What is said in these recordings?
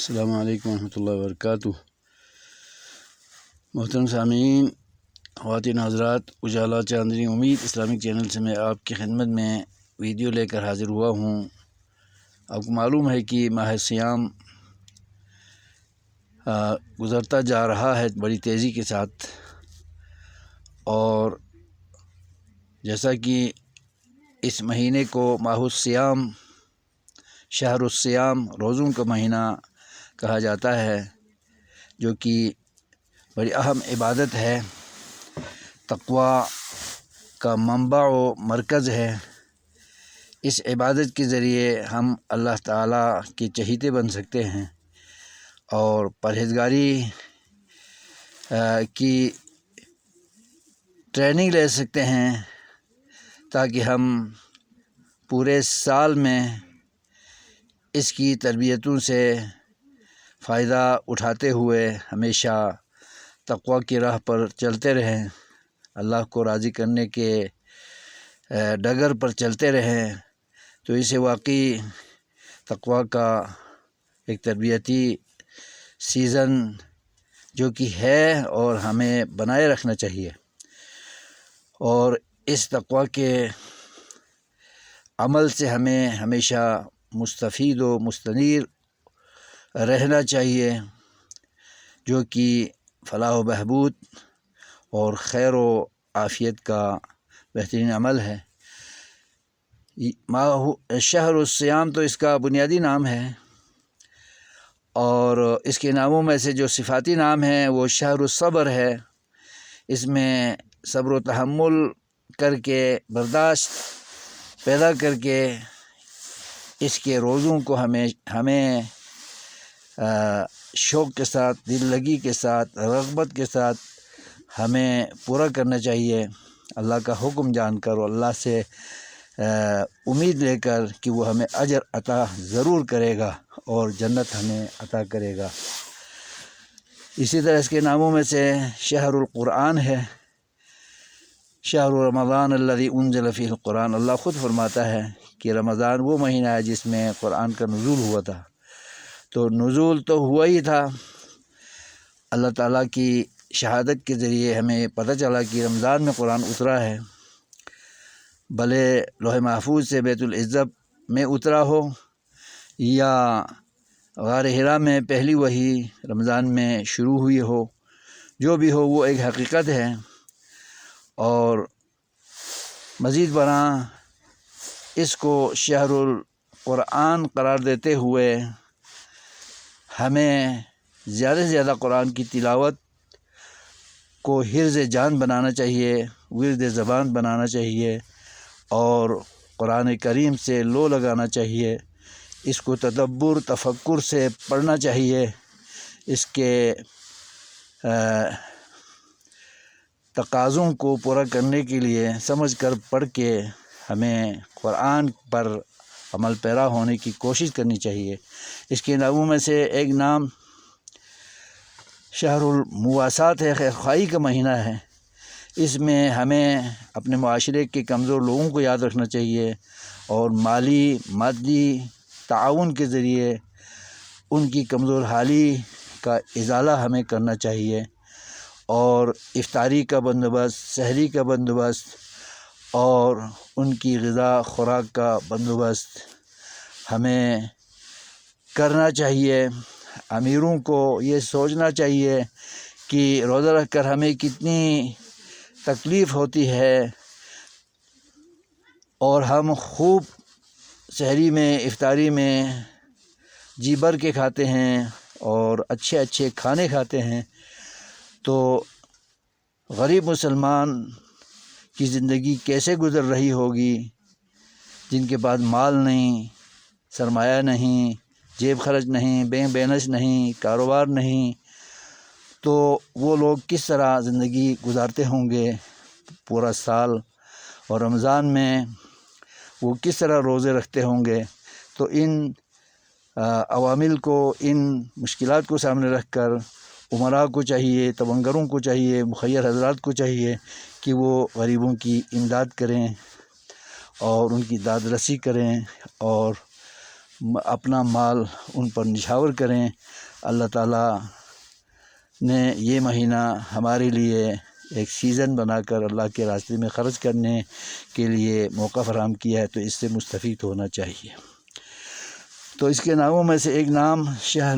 السلام علیکم ورحمۃ اللہ وبرکاتہ۔ محترم سامعین، خواتین حضرات، اجالا چاندنی امید اسلامک چینل سے میں آپ کی خدمت میں ویڈیو لے کر حاضر ہوا ہوں۔ آپ کو معلوم ہے کہ ماہ سیام گزرتا جا رہا ہے بڑی تیزی کے ساتھ، اور جیسا کہ اس مہینے کو ماہ الصیام، شہر الصیام، روزوں کا مہینہ کہا جاتا ہے، جو کہ بڑی اہم عبادت ہے، تقوی کا منبع و مرکز ہے۔ اس عبادت کے ذریعے ہم اللہ تعالیٰ کے چہیتے بن سکتے ہیں اور پرہیزگاری کی ٹریننگ لے سکتے ہیں، تاکہ ہم پورے سال میں اس کی تربیتوں سے فائدہ اٹھاتے ہوئے ہمیشہ تقوی کی راہ پر چلتے رہیں، اللہ کو راضی کرنے کے ڈگر پر چلتے رہیں۔ تو اسے واقعی تقوی کا ایک تربیتی سیزن جو کہ ہے اور ہمیں بنائے رکھنا چاہیے، اور اس تقوی کے عمل سے ہمیں ہمیشہ مستفید و مستنیر رہنا چاہیے، جو کہ فلاح و بہبود اور خیر و عافیت کا بہترین عمل ہے۔ شہر الصیام تو اس کا بنیادی نام ہے، اور اس کے ناموں میں سے جو صفاتی نام ہے وہ شہر الصبر ہے۔ اس میں صبر و تحمل کر کے، برداشت پیدا کر کے اس کے روزوں کو ہمیں شوق کے ساتھ، دل لگی کے ساتھ، رغبت کے ساتھ ہمیں پورا کرنا چاہیے، اللہ کا حکم جان کر اور اللہ سے امید لے کر کہ وہ ہمیں اجر عطا ضرور کرے گا اور جنت ہمیں عطا کرے گا۔ اسی طرح اس کے ناموں میں سے شہر القرآن ہے، شہر رمضان الذی انزل فیہ القرآن۔ اللہ خود فرماتا ہے کہ رمضان وہ مہینہ ہے جس میں قرآن کا نزول ہوا تھا۔ تو نزول تو ہوا ہی تھا، اللہ تعالیٰ کی شہادت کے ذریعے ہمیں پتہ چلا کہ رمضان میں قرآن اترا ہے، بھلے لوح محفوظ سے بیت العزت میں اترا ہو یا غار حرا میں پہلی وحی رمضان میں شروع ہوئی ہو، جو بھی ہو وہ ایک حقیقت ہے۔ اور مزید برآں اس کو شہر القرآن قرار دیتے ہوئے ہمیں زیادہ سے زیادہ قرآن کی تلاوت کو حرز جان بنانا چاہیے، ورد زبان بنانا چاہیے، اور قرآن کریم سے لو لگانا چاہیے، اس کو تدبر تفکر سے پڑھنا چاہیے، اس کے تقاضوں کو پورا کرنے کے لیے سمجھ کر پڑھ کے ہمیں قرآن پر عمل پیرا ہونے کی کوشش کرنی چاہیے۔ اس کے ناموں میں سے ایک نام شہر المواسات ہے، خیر خواہی کا مہینہ ہے۔ اس میں ہمیں اپنے معاشرے کے کمزور لوگوں کو یاد رکھنا چاہیے، اور مادی تعاون کے ذریعے ان کی کمزور حالی کا ازالہ ہمیں کرنا چاہیے، اور افطاری کا بندوبست، سحری کا بندوبست اور ان کی غذا خوراک کا بندوبست ہمیں کرنا چاہیے۔ امیروں کو یہ سوچنا چاہیے کہ روزہ رکھ کر ہمیں کتنی تکلیف ہوتی ہے، اور ہم خوب سحری میں، افطاری میں جی بھر کے کھاتے ہیں اور اچھے اچھے کھانے کھاتے ہیں، تو غریب مسلمان کی زندگی کیسے گزر رہی ہوگی، جن کے پاس مال نہیں، سرمایہ نہیں، جیب خرچ نہیں، بینک بیلنس نہیں، کاروبار نہیں، تو وہ لوگ کس طرح زندگی گزارتے ہوں گے پورا سال، اور رمضان میں وہ کس طرح روزے رکھتے ہوں گے۔ تو ان عوامل کو، ان مشکلات کو سامنے رکھ کر امراء کو چاہیے، تبنگروں کو چاہیے، مخیر حضرات کو چاہیے کہ وہ غریبوں کی امداد کریں اور ان کی داد رسی کریں، اور اپنا مال ان پر نچھاور کریں۔ اللہ تعالیٰ نے یہ مہینہ ہمارے لیے ایک سیزن بنا کر اللہ کے راستے میں خرچ کرنے کے لیے موقع فراہم کیا ہے، تو اس سے مستفید ہونا چاہیے۔ تو اس کے ناموں میں سے ایک نام شہر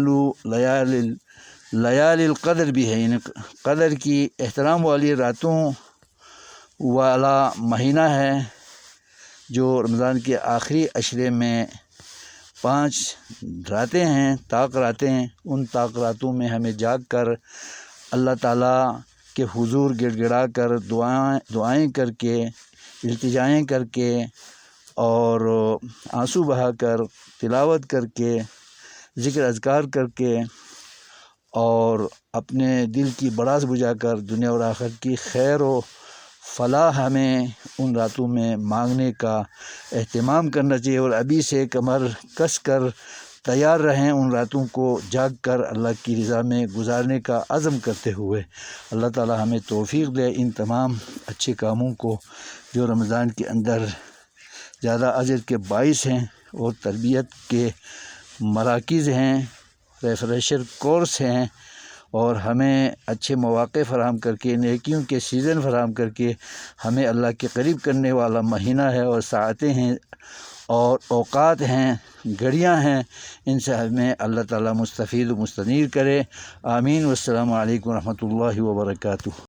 لیال القدر بھی ہے، یعنی قدر کی احترام والی راتوں والا مہینہ ہے، جو رمضان کے آخری عشرے میں 5 راتیں ہیں، طاق راتیں۔ ان طاق راتوں میں ہمیں جاگ کر اللہ تعالیٰ کے حضور گڑ گڑا کر دعائیں کر کے، التجائیں کر کے اور آنسو بہا کر، تلاوت کر کے، ذکر اذکار کر کے اور اپنے دل کی بڑاس بجھا کر دنیا اور آخرت کی خیر و فلاح ہمیں ان راتوں میں مانگنے کا اہتمام کرنا چاہیے، اور ابھی سے کمر کس کر تیار رہیں ان راتوں کو جاگ کر اللہ کی رضا میں گزارنے کا عزم کرتے ہوئے۔ اللہ تعالی ہمیں توفیق دے ان تمام اچھے کاموں کو جو رمضان کے اندر زیادہ اجر کے باعث ہیں، اور تربیت کے مراکز ہیں، ریفریشر کورس ہیں، اور ہمیں اچھے مواقع فراہم کر کے، نیکیوں کے سیزن فراہم کر کے ہمیں اللہ کے قریب کرنے والا مہینہ ہے، اور ساعتیں ہیں اور اوقات ہیں، گھڑیاں ہیں، ان سے ہمیں اللہ تعالیٰ مستفید و مستنیر کرے۔ آمین۔ والسلام علیکم ورحمۃ اللہ وبرکاتہ۔